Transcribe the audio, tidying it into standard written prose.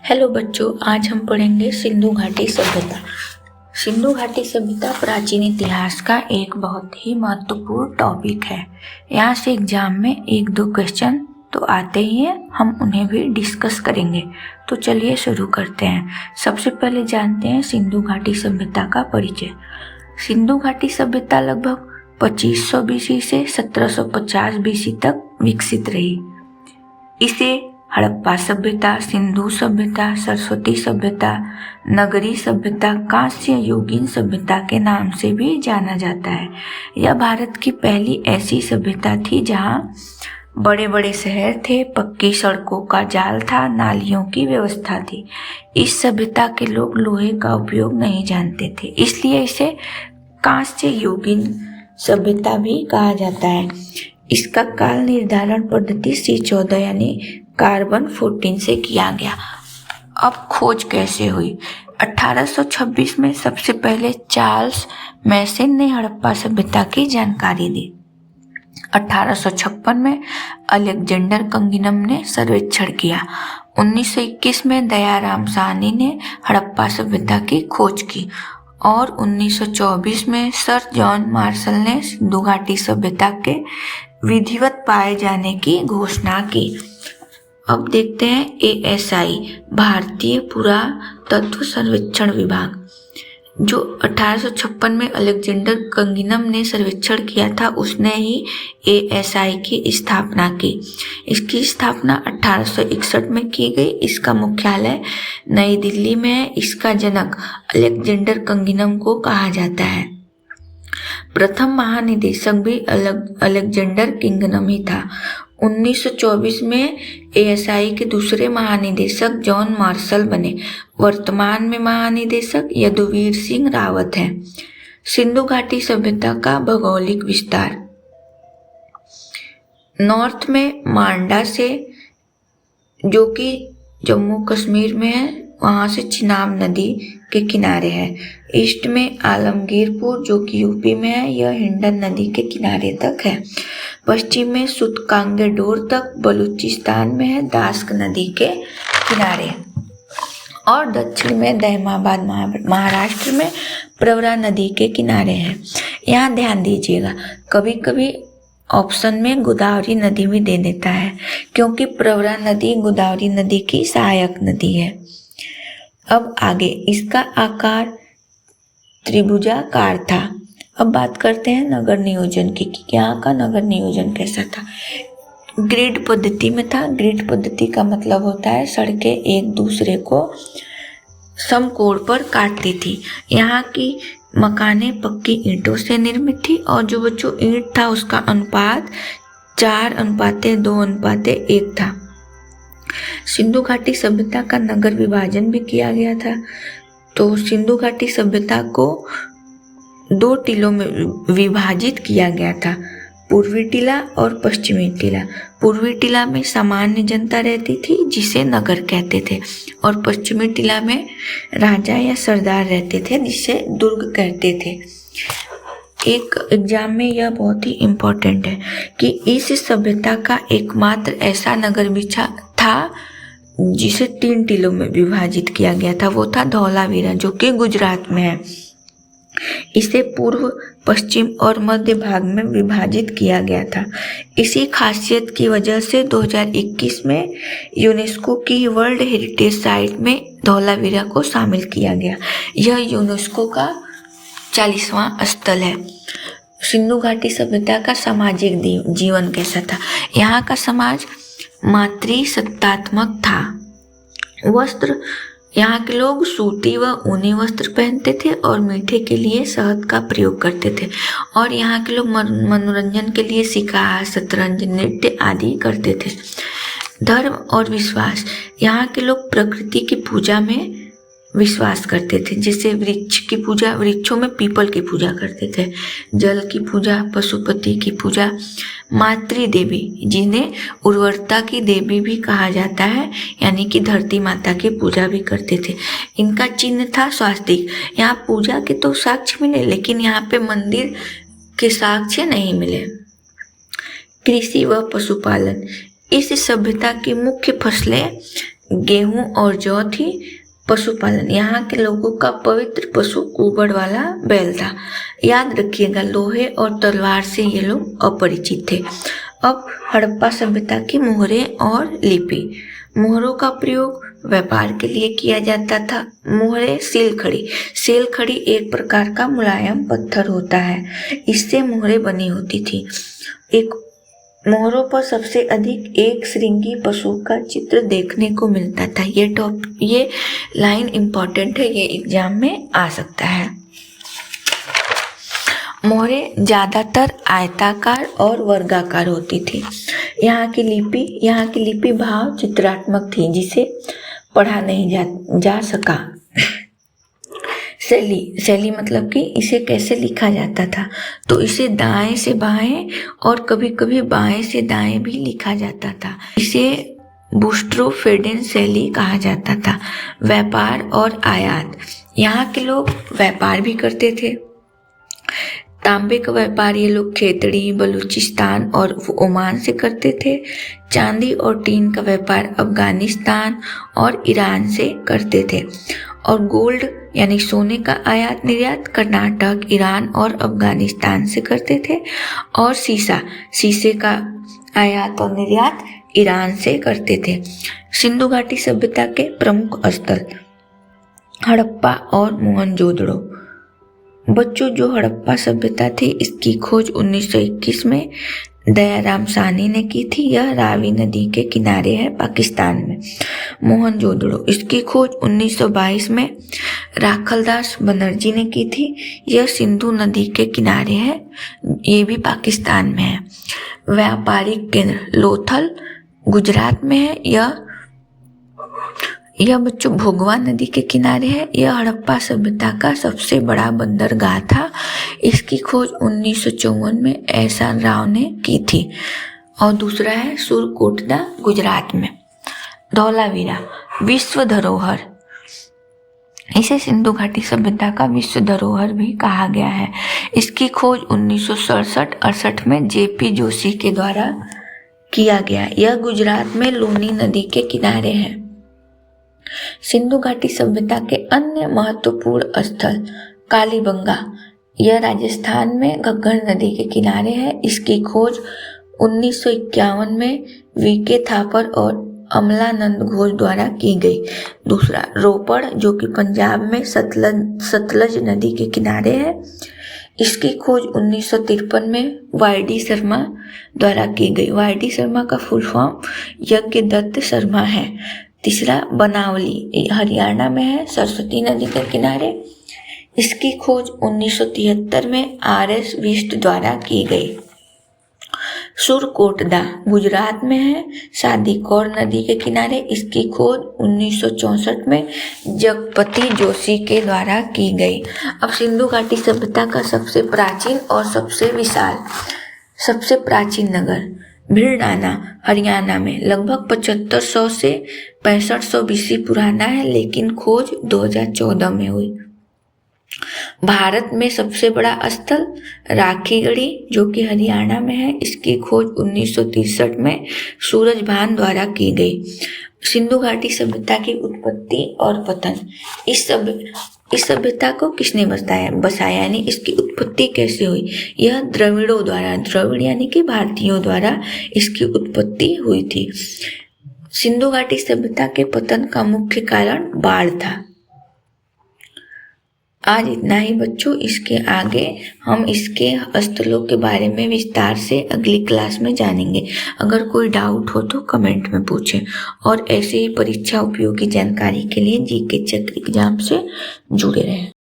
Hello बच्चों, आज हम पढ़ेंगे सिंधु घाटी सभ्यता। सिंधु घाटी सभ्यता प्राचीन इतिहास का एक बहुत ही महत्वपूर्ण टॉपिक है। यहाँ से एग्जाम में एक दो क्वेश्चन तो आते ही हैं, हम उन्हें भी डिस्कस करेंगे। तो चलिए शुरू करते हैं। सबसे पहले जानते हैं सिंधु घाटी सभ्यता का परिचय। सिंधु घाटी सभ्यता लगभग 2500 बीसी से 1750 बीसी तक विकसित रही। इसे हड़प्पा सभ्यता, सिंधु सभ्यता, सरस्वती सभ्यता, नगरी सभ्यता, कांस्य युगीन सभ्यता के नाम से भी जाना जाता है। यह भारत की पहली ऐसी सभ्यता थी जहां बड़े बड़े शहर थे, पक्की सड़कों का जाल था, नालियों की व्यवस्था थी। इस सभ्यता के लोग लोहे का उपयोग नहीं जानते थे, इसलिए इसे कांस्य युगीन सभ्यता भी कहा जाता है। इसका काल निर्धारण पद्धति C14 यानी कार्बन 14 से किया गया। अब खोज कैसे हुई? 1826 में सबसे पहले चार्ल्स मैसन ने हड़प्पा सभ्यता की जानकारी दी। 1856 में अलेक्जेंडर कंगिनम ने सर्वेक्षण किया। 1921 में दयाराम साहनी ने हड़प्पा सभ्यता की खोज की और 1924 में सर जॉन मार्शल ने सिंधु घाटी सभ्यता के विधिवत पाए जाने की घोषणा की। अब देखते हैं ASI, भारतीय पुरातत्व सर्वेक्षण विभाग, जो 1856 में अलेक्जेंडर कंगिनम ने सर्वेक्षण किया था, उसने ही ASI की स्थापना की। इसकी स्थापना 1861 में की गई। इसका मुख्यालय नई दिल्ली में है। इसका जनक अलेक्जेंडर कंगिनम को कहा जाता है। प्रथम महानिदेशक भी अलेक्जेंडर किंगनम ही था। 1924 में ASI के दूसरे महानिदेशक जॉन मार्शल बने। वर्तमान में महानिदेशक यदुवीर सिंह रावत हैं। सिंधु घाटी सभ्यता का भौगोलिक विस्तार। नॉर्थ में मांडा से, जो कि जम्मू कश्मीर में है, वहाँ से चिनाब नदी के किनारे है। ईस्ट में आलमगीरपुर, जो कि यूपी में है, यह हिंडन नदी के किनारे तक है। पश्चिम में सुतकांगेडोर तक बलूचिस्तान में है, दास्क नदी के किनारे। और दक्षिण में दहमाबाद महाराष्ट्र में प्रवरा नदी के किनारे है। यहाँ ध्यान दीजिएगा, कभी कभी ऑप्शन में गोदावरी नदी भी दे देता है, क्योंकि प्रवरा नदी गोदावरी नदी की सहायक नदी है। अब आगे, इसका आकार त्रिभुजाकार था। अब बात करते हैं नगर नियोजन की, कि यहाँ का नगर नियोजन कैसा था। ग्रिड पद्धति में था। ग्रिड पद्धति का मतलब होता है सड़कें एक दूसरे को समकोण पर काटती थी। यहाँ की मकानें पक्की ईंटों से निर्मित थी और जो बच्चों ईंट था उसका अनुपात 4:2:1 था। सिंधु घाटी सभ्यता का नगर विभाजन भी किया गया था। तो सिंधु घाटी सभ्यता को 2 टीलों में विभाजित किया गया था, पूर्वी टीला और पश्चिमी टीला। पूर्वी टीला में सामान्य जनता रहती थी, जिसे नगर कहते थे, और पश्चिमी टीला में राजा या सरदार रहते थे, जिसे दुर्ग कहते थे। एक एग्जाम में यह बहुत ही इम्पोर्टेंट है कि इस सभ्यता का एकमात्र ऐसा नगर बिछा था जिसे 3 टीलों में विभाजित किया गया था, वो था धौलावीरा, जो कि गुजरात में है। इसे पूर्व, पश्चिम और मध्य भाग में विभाजित किया गया था। इसी खासियत की वजह से 2021 में यूनेस्को की वर्ल्ड हेरिटेज साइट में धौलावीरा को शामिल किया गया। यह यूनेस्को का 40वां स्थल है। सिंधु घाटी सभ्यता का सामाजिक जीवन कैसा था? यहाँ का समाज मातृसत्तात्मक था। वस्त्र, यहाँ के लोग सूती व ऊनी वस्त्र पहनते थे और मीठे के लिए शहद का प्रयोग करते थे। और यहाँ के लोग मनोरंजन के लिए शिकार, शतरंज, नृत्य आदि करते थे। धर्म और विश्वास, यहाँ के लोग प्रकृति की पूजा में विश्वास करते थे, जैसे वृक्ष की पूजा, वृक्षों में पीपल की पूजा करते थे। जल की पूजा, पशुपति की पूजा, मातृ देवी, जिन्हें उर्वरता की देवी भी कहा जाता है, यानी कि धरती माता की पूजा भी करते थे। इनका चिन्ह था स्वास्तिक। यहाँ पूजा के तो साक्ष्य मिले, लेकिन यहाँ पे मंदिर के साक्ष्य नहीं मिले। कृषि व पशुपालन, इस सभ्यता की मुख्य फसलें गेहूं और जौ थी। पशुपालन, यहाँ के लोगों का पवित्र पशु ऊबड़ वाला बैल था। याद रखिएगा, लोहे और तलवार से ये लोग अपरिचित थे। अब हड़प्पा सभ्यता की मोहरें और लिपि। मोहरों का प्रयोग व्यापार के लिए किया जाता था। मोहरें सील खड़ी एक प्रकार का मुलायम पत्थर होता है, इससे मोहरें बनी होती थी। एक मोहरों पर सबसे अधिक एक श्रृंगी पशु का चित्र देखने को मिलता था। ये लाइन इंपॉर्टेंट है, ये एग्जाम में आ सकता है। मोहरें ज्यादातर आयताकार और वर्गाकार होती थी। यहाँ की लिपि भाव चित्रात्मक थी, जिसे पढ़ा नहीं जा सका। शैली मतलब कि इसे कैसे लिखा जाता था, तो इसे दाएं से बाएं और कभी कभी बाएं से दाएं भी लिखा जाता था। इसे बुस्ट्रोफेडेन शैली कहा जाता था। व्यापार और आयात, यहाँ के लोग व्यापार भी करते थे। तांबे का व्यापार ये लोग खेतड़ी, बलूचिस्तान और ओमान से करते थे। चांदी और टीन का व्यापार अफगानिस्तान और ईरान से करते थे। और गोल्ड यानी सोने का आयात निर्यात कर्नाटक, ईरान और अफगानिस्तान से करते थे। और शीशे का आयात और निर्यात ईरान से करते थे। सिंधु घाटी सभ्यता के प्रमुख स्थल हड़प्पा और मोहनजोदड़ो। बच्चों, जो हड़प्पा सभ्यता थी, इसकी खोज 1921 में दयाराम साहनी ने की थी। यह रावी नदी के किनारे है, पाकिस्तान में। मोहनजोदड़ो, इसकी खोज 1922 में राखलदास बनर्जी ने की थी। यह सिंधु नदी के किनारे है, ये भी पाकिस्तान में है। व्यापारिक केंद्र लोथल गुजरात में है। यह बच्चों भोगवा नदी के किनारे है। यह हड़प्पा सभ्यता का सबसे बड़ा बंदरगाह था। इसकी खोज 1954 में एहसान राव ने की थी। और दूसरा है सुरकोटदा, गुजरात में। धौलावीरा विश्व धरोहर, इसे सिंधु घाटी सभ्यता का विश्व धरोहर भी कहा गया है। इसकी खोज 1967-68 में जेपी जोशी के द्वारा किया गया। यह गुजरात में लूनी नदी के किनारे है। सिंधु घाटी सभ्यता के अन्य महत्वपूर्ण स्थल कालीबंगा, यह राजस्थान में घग्गर नदी के किनारे है। इसकी खोज 1951 में वीके थापर और अमलानंद घोष द्वारा की गई। दूसरा रोपड़, जो कि पंजाब में सतलज नदी के किनारे है। इसकी खोज 1953 में वाई.डी. शर्मा द्वारा की गई। वाई.डी. शर्मा का फुल फॉर्म यज्ञदत्त शर्मा है। तीसरा बनावली, हरियाणा में है, सरस्वती नदी के किनारे। इसकी खोज 1973 में आर.एस. बिष्ट द्वारा की गई। सुरकोटदा गुजरात में है, सादीकौर नदी के किनारे। इसकी खोज 1964 में जगपति जोशी के द्वारा की गई। अब सिंधु घाटी सभ्यता का सबसे प्राचीन और सबसे प्राचीन नगर भिड़ाना, हरियाणा में। लगभग 7500 से 6500 BC पुराना है, लेकिन खोज 2014 में हुई। भारत में सबसे बड़ा स्थल राखीगढ़ी, जो कि हरियाणा में है। इसकी खोज 1963 में सूरजभान द्वारा की गई। सिंधु घाटी सभ्यता की उत्पत्ति और पतन। इस सभ्यता को किसने बसाया यानी इसकी उत्पत्ति कैसे हुई? यह द्रविड़ों द्वारा, द्रविड़ यानी कि भारतीयों द्वारा इसकी उत्पत्ति हुई थी। सिंधु घाटी सभ्यता के पतन का मुख्य कारण बाढ़ था। आज इतना ही बच्चों। इसके आगे हम इसके स्थलों के बारे में विस्तार से अगली क्लास में जानेंगे। अगर कोई डाउट हो तो कमेंट में पूछें। और ऐसे ही परीक्षा उपयोगी जानकारी के लिए जीके चक्र एग्जाम से जुड़े रहें।